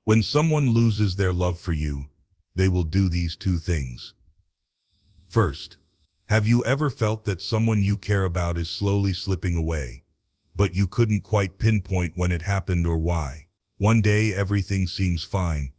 When someone loses their love for you, they will do these two things. First, have you ever felt that someone you care about is slowly slipping away, but you couldn't quite pinpoint when it happened or why? One day everything seems fine,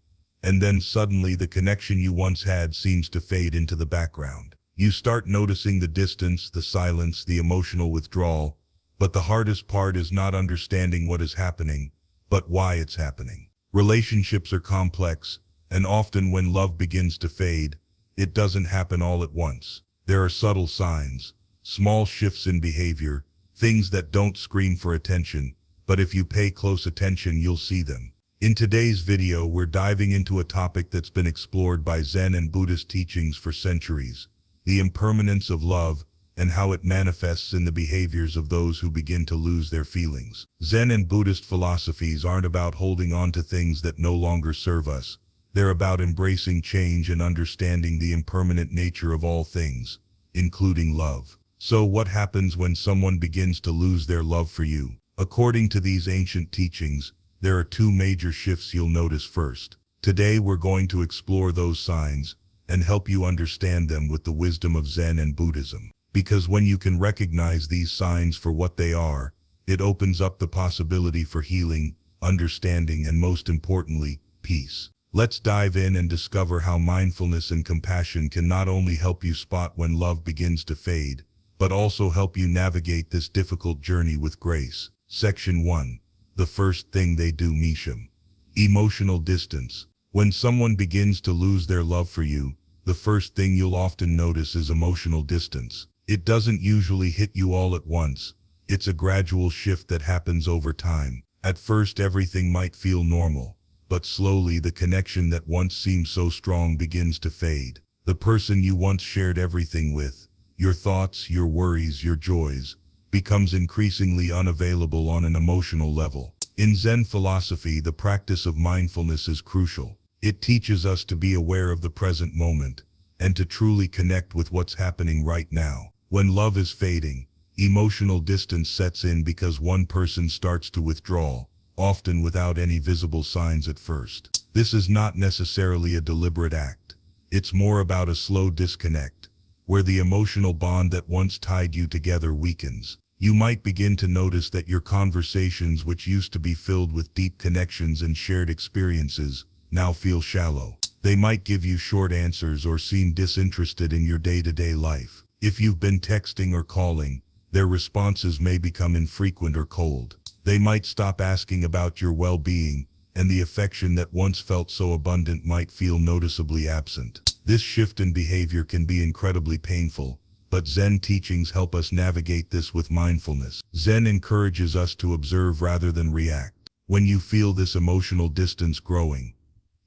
and then suddenly the connection you once had seems to fade into the background. You start noticing the distance, the silence, the emotional withdrawal, but the hardest part is not understanding what is happening, but why it's happening. Relationships are complex, and often when love begins to fade, it doesn't happen all at once. There are subtle signs, small shifts in behavior, things that don't scream for attention, but if you pay close attention, you'll see them. In today's video, we're diving into a topic that's been explored by Zen and Buddhist teachings for centuries: the impermanence of love and how it manifests in the behaviors of those who begin to lose their feelings. Zen and Buddhist philosophies aren't about holding on to things that no longer serve us. They're about embracing change and understanding the impermanent nature of all things, including love. So what happens when someone begins to lose their love for you? According to these ancient teachings, there are two major shifts you'll notice first. Today we're going to explore those signs and help you understand them with the wisdom of Zen and Buddhism. Because when you can recognize these signs for what they are, it opens up the possibility for healing, understanding, and most importantly, peace. Let's dive in and discover how mindfulness and compassion can not only help you spot when love begins to fade, but also help you navigate this difficult journey with grace. Section 1. The first thing they do. Misham. Emotional distance. When someone begins to lose their love for you, the first thing you'll often notice is emotional distance. It doesn't usually hit you all at once. It's a gradual shift that happens over time. At first everything might feel normal, but slowly the connection that once seemed so strong begins to fade. The person you once shared everything with, your thoughts, your worries, your joys, becomes increasingly unavailable on an emotional level. In Zen philosophy, the practice of mindfulness is crucial. It teaches us to be aware of the present moment and to truly connect with what's happening right now. When love is fading, emotional distance sets in because one person starts to withdraw, often without any visible signs at first. This is not necessarily a deliberate act. It's more about a slow disconnect, where the emotional bond that once tied you together weakens. You might begin to notice that your conversations, which used to be filled with deep connections and shared experiences, now feel shallow. They might give you short answers or seem disinterested in your day-to-day life. If you've been texting or calling, their responses may become infrequent or cold. They might stop asking about your well-being, and the affection that once felt so abundant might feel noticeably absent. This shift in behavior can be incredibly painful, but Zen teachings help us navigate this with mindfulness. Zen encourages us to observe rather than react. When you feel this emotional distance growing,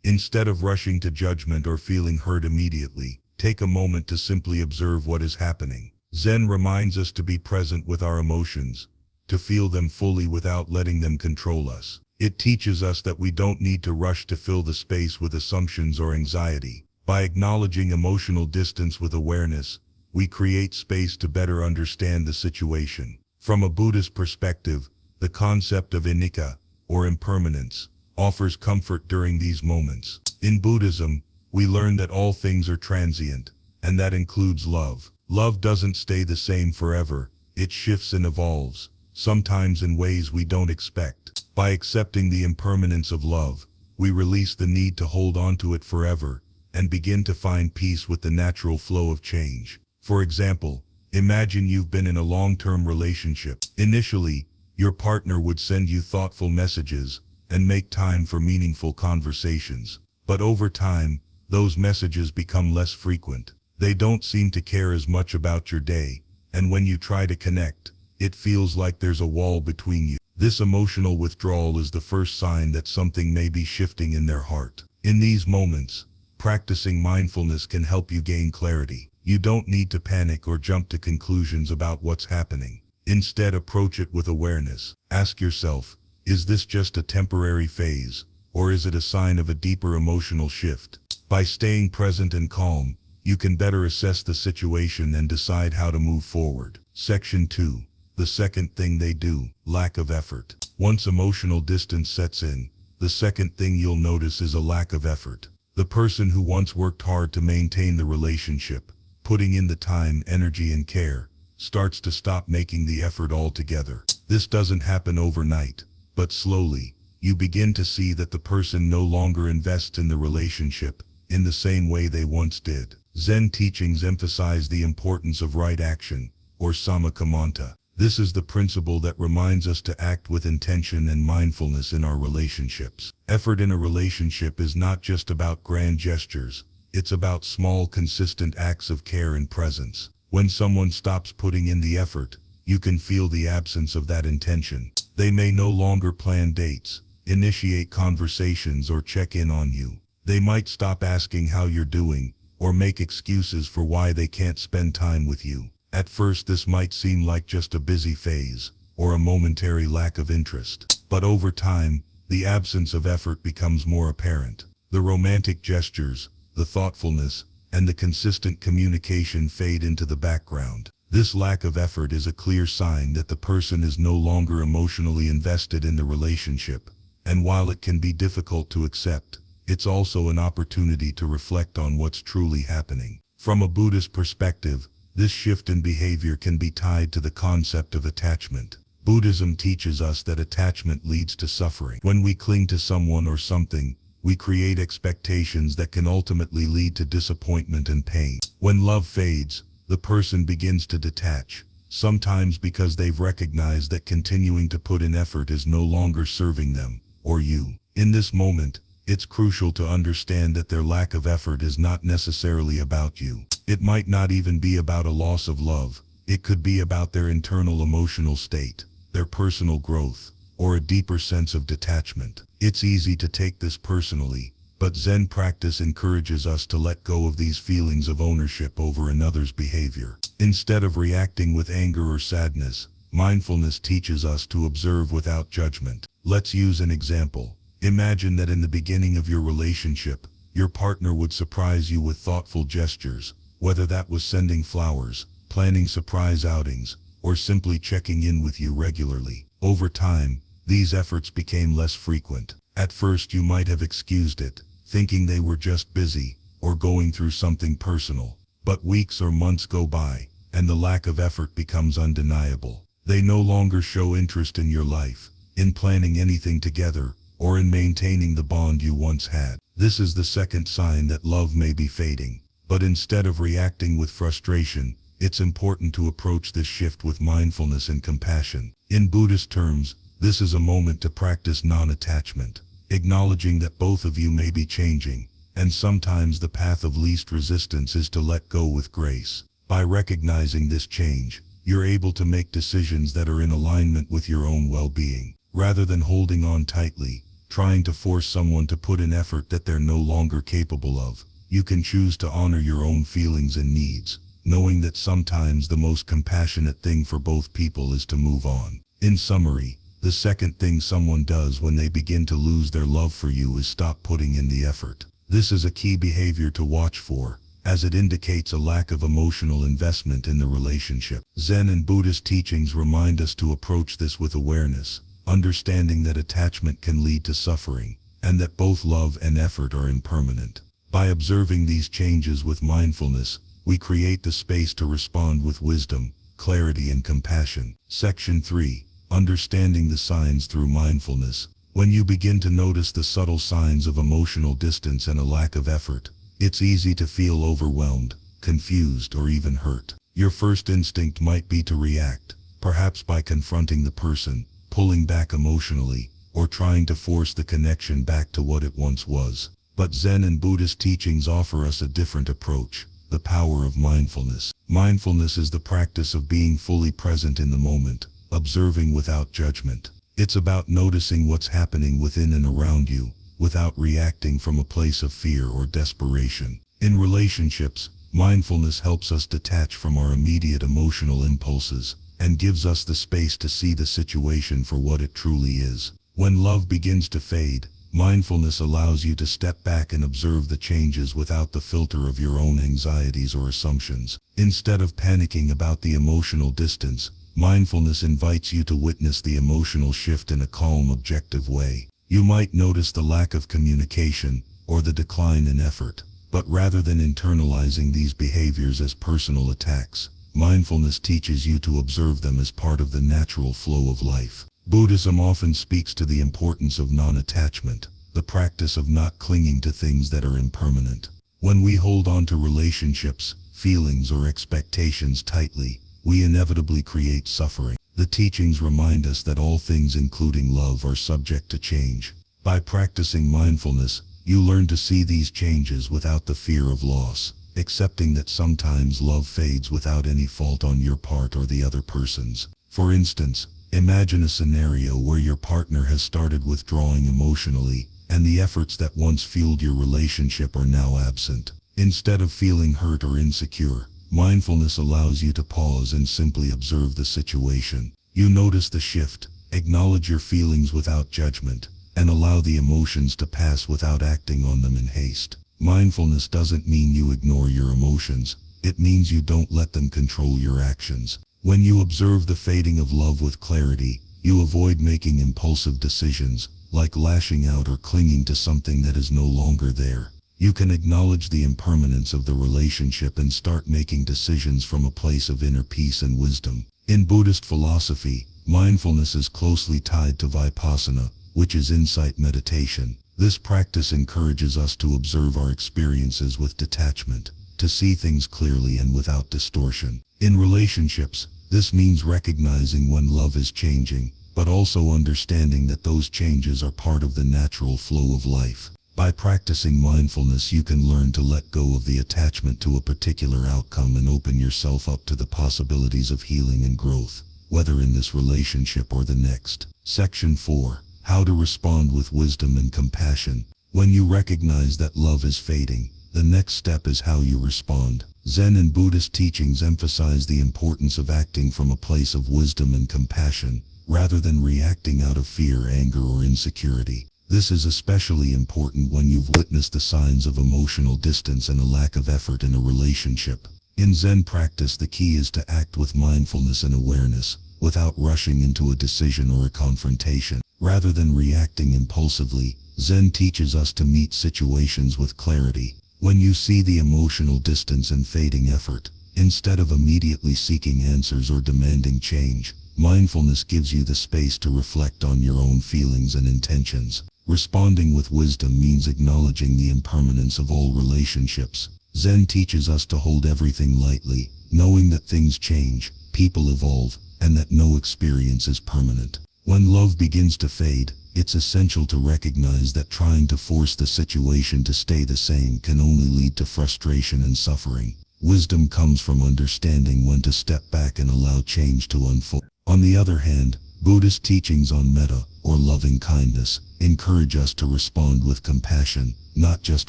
instead of rushing to judgment or feeling hurt immediately, take a moment to simply observe what is happening. Zen reminds us to be present with our emotions, to feel them fully without letting them control us. It teaches us that we don't need to rush to fill the space with assumptions or anxiety. By acknowledging emotional distance with awareness, we create space to better understand the situation. From a Buddhist perspective, the concept of anicca, or impermanence, offers comfort during these moments. In Buddhism, we learn that all things are transient, and that includes love. Love doesn't stay the same forever. It shifts and evolves, sometimes in ways we don't expect. By accepting the impermanence of love, we release the need to hold on to it forever and begin to find peace with the natural flow of change. For example, imagine you've been in a long-term relationship. Initially, your partner would send you thoughtful messages and make time for meaningful conversations. But over time, those messages become less frequent. They don't seem to care as much about your day, and when you try to connect, it feels like there's a wall between you. This emotional withdrawal is the first sign that something may be shifting in their heart. In these moments, practicing mindfulness can help you gain clarity. You don't need to panic or jump to conclusions about what's happening. Instead, approach it with awareness. Ask yourself, is this just a temporary phase, or is it a sign of a deeper emotional shift? By staying present and calm, you can better assess the situation and decide how to move forward. Section 2. The second thing they do. Lack of effort. Once emotional distance sets in, The second thing you'll notice is a lack of effort. The person who once worked hard to maintain the relationship, putting in the time, energy, and care, starts to stop making the effort altogether. This doesn't happen overnight, but slowly, you begin to see that the person no longer invests in the relationship in the same way they once did. Zen teachings emphasize the importance of right action, or sammakamanta. This is the principle that reminds us to act with intention and mindfulness in our relationships. Effort in a relationship is not just about grand gestures, it's about small, consistent acts of care and presence. When someone stops putting in the effort, you can feel the absence of that intention. They may no longer plan dates, initiate conversations, or check in on you. They might stop asking how you're doing, or make excuses for why they can't spend time with you. At first, this might seem like just a busy phase, or a momentary lack of interest. But over time, the absence of effort becomes more apparent. The romantic gestures, the thoughtfulness, and the consistent communication fade into the background. This lack of effort is a clear sign that the person is no longer emotionally invested in the relationship. And while it can be difficult to accept, it's also an opportunity to reflect on what's truly happening. From a Buddhist perspective, this shift in behavior can be tied to the concept of attachment. Buddhism teaches us that attachment leads to suffering. When we cling to someone or something, we create expectations that can ultimately lead to disappointment and pain. When love fades, the person begins to detach, sometimes because they've recognized that continuing to put in effort is no longer serving them, or you. In this moment, it's crucial to understand that their lack of effort is not necessarily about you. It might not even be about a loss of love. It could be about their internal emotional state, their personal growth, or a deeper sense of detachment. It's easy to take this personally, but Zen practice encourages us to let go of these feelings of ownership over another's behavior. Instead of reacting with anger or sadness, mindfulness teaches us to observe without judgment. Let's use an example. Imagine that in the beginning of your relationship, your partner would surprise you with thoughtful gestures, whether that was sending flowers, planning surprise outings, or simply checking in with you regularly. Over time, these efforts became less frequent. At first, you might have excused it, thinking they were just busy or going through something personal. But weeks or months go by, and the lack of effort becomes undeniable. They no longer show interest in your life, in planning anything together, or in maintaining the bond you once had. This is the second sign that love may be fading. But instead of reacting with frustration, it's important to approach this shift with mindfulness and compassion. In Buddhist terms, this is a moment to practice non-attachment, acknowledging that both of you may be changing, and sometimes the path of least resistance is to let go with grace. By recognizing this change, you're able to make decisions that are in alignment with your own well-being. Rather than holding on tightly, trying to force someone to put in effort that they're no longer capable of, you can choose to honor your own feelings and needs, knowing that sometimes the most compassionate thing for both people is to move on. In summary, the second thing someone does when they begin to lose their love for you is stop putting in the effort. This is a key behavior to watch for, as it indicates a lack of emotional investment in the relationship. Zen and Buddhist teachings remind us to approach this with awareness, understanding that attachment can lead to suffering, and that both love and effort are impermanent. By observing these changes with mindfulness, we create the space to respond with wisdom, clarity, and compassion. Section 3. Understanding the signs through mindfulness. When you begin to notice the subtle signs of emotional distance and a lack of effort, it's easy to feel overwhelmed, confused, or even hurt. Your first instinct might be to react, perhaps by confronting the person, pulling back emotionally, or trying to force the connection back to what it once was. But Zen and Buddhist teachings offer us a different approach, the power of mindfulness. Mindfulness is the practice of being fully present in the moment, observing without judgment. It's about noticing what's happening within and around you, without reacting from a place of fear or desperation. In relationships, mindfulness helps us detach from our immediate emotional impulses, and gives us the space to see the situation for what it truly is. When love begins to fade, mindfulness allows you to step back and observe the changes without the filter of your own anxieties or assumptions. Instead of panicking about the emotional distance, mindfulness invites you to witness the emotional shift in a calm, objective way. You might notice the lack of communication or the decline in effort, but rather than internalizing these behaviors as personal attacks, mindfulness teaches you to observe them as part of the natural flow of life. Buddhism often speaks to the importance of non-attachment, the practice of not clinging to things that are impermanent. When we hold on to relationships, feelings, or expectations tightly, we inevitably create suffering. The teachings remind us that all things, including love, are subject to change. By practicing mindfulness, you learn to see these changes without the fear of loss, accepting that sometimes love fades without any fault on your part or the other person's. For instance, imagine a scenario where your partner has started withdrawing emotionally, and the efforts that once fueled your relationship are now absent. Instead of feeling hurt or insecure, mindfulness allows you to pause and simply observe the situation. You notice the shift, acknowledge your feelings without judgment, and allow the emotions to pass without acting on them in haste. Mindfulness doesn't mean you ignore your emotions, it means you don't let them control your actions. When you observe the fading of love with clarity, you avoid making impulsive decisions, like lashing out or clinging to something that is no longer there. You can acknowledge the impermanence of the relationship and start making decisions from a place of inner peace and wisdom. In Buddhist philosophy, mindfulness is closely tied to vipassana, which is insight meditation. This practice encourages us to observe our experiences with detachment, to see things clearly and without distortion. In relationships, this means recognizing when love is changing, but also understanding that those changes are part of the natural flow of life. By practicing mindfulness, you can learn to let go of the attachment to a particular outcome and open yourself up to the possibilities of healing and growth, whether in this relationship or the next. Section 4. How to respond with wisdom and compassion. When you recognize that love is fading, the next step is how you respond. Zen and Buddhist teachings emphasize the importance of acting from a place of wisdom and compassion, rather than reacting out of fear, anger, or insecurity. This is especially important when you've witnessed the signs of emotional distance and a lack of effort in a relationship. In Zen practice, the key is to act with mindfulness and awareness, without rushing into a decision or a confrontation. Rather than reacting impulsively, Zen teaches us to meet situations with clarity. When you see the emotional distance and fading effort, instead of immediately seeking answers or demanding change, mindfulness gives you the space to reflect on your own feelings and intentions. Responding with wisdom means acknowledging the impermanence of all relationships. Zen teaches us to hold everything lightly, knowing that things change, people evolve, and that no experience is permanent. When love begins to fade, it's essential to recognize that trying to force the situation to stay the same can only lead to frustration and suffering. Wisdom comes from understanding when to step back and allow change to unfold. On the other hand, Buddhist teachings on metta, or loving kindness, encourage us to respond with compassion, not just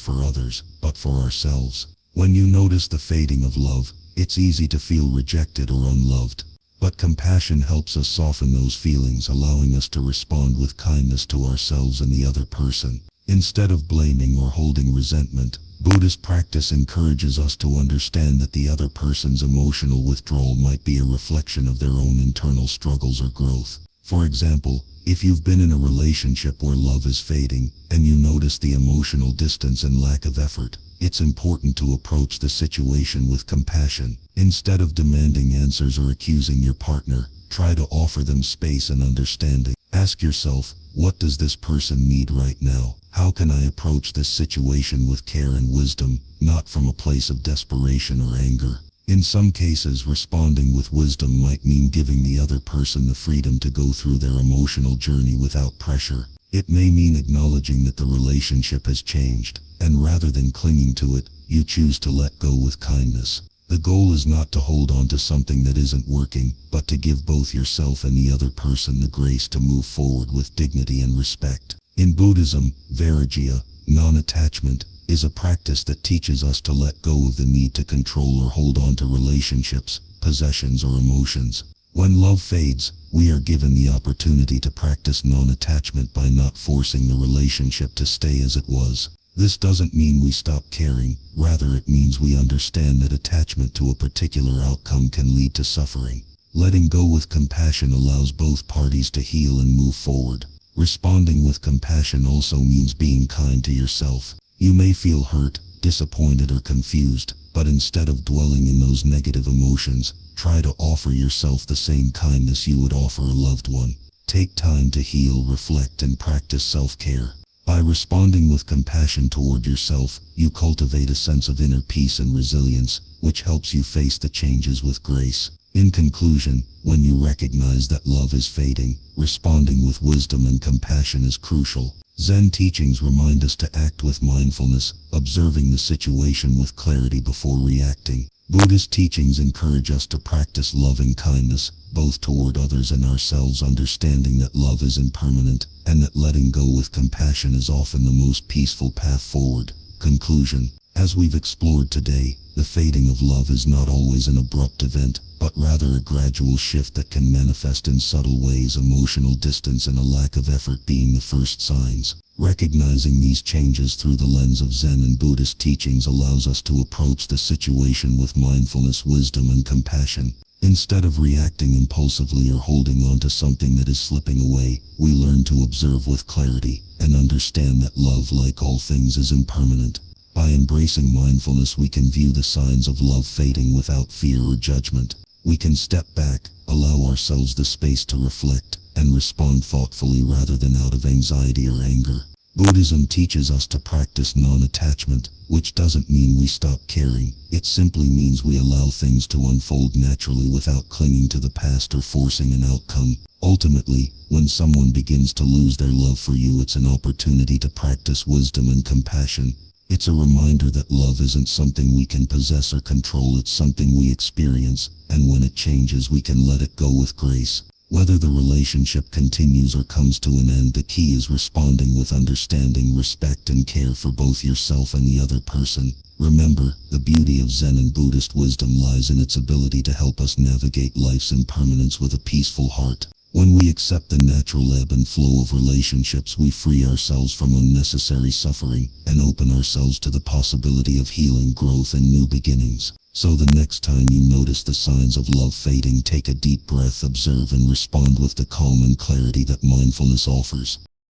for others, but for ourselves. When you notice the fading of love, it's easy to feel rejected or unloved. But compassion helps us soften those feelings, allowing us to respond with kindness to ourselves and the other person. Instead of blaming or holding resentment, Buddhist practice encourages us to understand that the other person's emotional withdrawal might be a reflection of their own internal struggles or growth. For example, if you've been in a relationship where love is fading, and you notice the emotional distance and lack of effort, it's important to approach the situation with compassion. Instead of demanding answers or accusing your partner, try to offer them space and understanding. Ask yourself, what does this person need right now? How can I approach this situation with care and wisdom, not from a place of desperation or anger? In some cases, responding with wisdom might mean giving the other person the freedom to go through their emotional journey without pressure. It may mean acknowledging that the relationship has changed, and rather than clinging to it, you choose to let go with kindness. The goal is not to hold on to something that isn't working, but to give both yourself and the other person the grace to move forward with dignity and respect. In Buddhism, vairagya, non-attachment, is a practice that teaches us to let go of the need to control or hold on to relationships, possessions, or emotions. When love fades, we are given the opportunity to practice non-attachment by not forcing the relationship to stay as it was. This doesn't mean we stop caring, rather it means we understand that attachment to a particular outcome can lead to suffering. Letting go with compassion allows both parties to heal and move forward. Responding with compassion also means being kind to yourself. You may feel hurt, disappointed, or confused, but instead of dwelling in those negative emotions, try to offer yourself the same kindness you would offer a loved one. Take time to heal, reflect, and practice self-care. By responding with compassion toward yourself, you cultivate a sense of inner peace and resilience, which helps you face the changes with grace. In conclusion, when you recognize that love is fading, responding with wisdom and compassion is crucial. Zen teachings remind us to act with mindfulness, observing the situation with clarity before reacting. Buddhist teachings encourage us to practice loving kindness, both toward others and ourselves, understanding that love is impermanent, and that letting go with compassion is often the most peaceful path forward. Conclusion. As we've explored today, the fading of love is not always an abrupt event, but rather a gradual shift that can manifest in subtle ways, emotional distance and a lack of effort being the first signs. Recognizing these changes through the lens of Zen and Buddhist teachings allows us to approach the situation with mindfulness, wisdom, and compassion. Instead of reacting impulsively or holding on to something that is slipping away, we learn to observe with clarity and understand that love, like all things, is impermanent. By embracing mindfulness, we can view the signs of love fading without fear or judgment. We can step back, allow ourselves the space to reflect, and respond thoughtfully rather than out of anxiety or anger. Buddhism teaches us to practice non-attachment, which doesn't mean we stop caring. It simply means we allow things to unfold naturally without clinging to the past or forcing an outcome. Ultimately, when someone begins to lose their love for you, it's an opportunity to practice wisdom and compassion. It's a reminder that love isn't something we can possess or control, it's something we experience, and when it changes, we can let it go with grace. Whether the relationship continues or comes to an end, the key is responding with understanding, respect, and care for both yourself and the other person. Remember, the beauty of Zen and Buddhist wisdom lies in its ability to help us navigate life's impermanence with a peaceful heart. When we accept the natural ebb and flow of relationships, we free ourselves from unnecessary suffering and open ourselves to the possibility of healing, growth, and new beginnings. So the next time you notice the signs of love fading, take a deep breath, observe, and respond with the calm and clarity that mindfulness offers.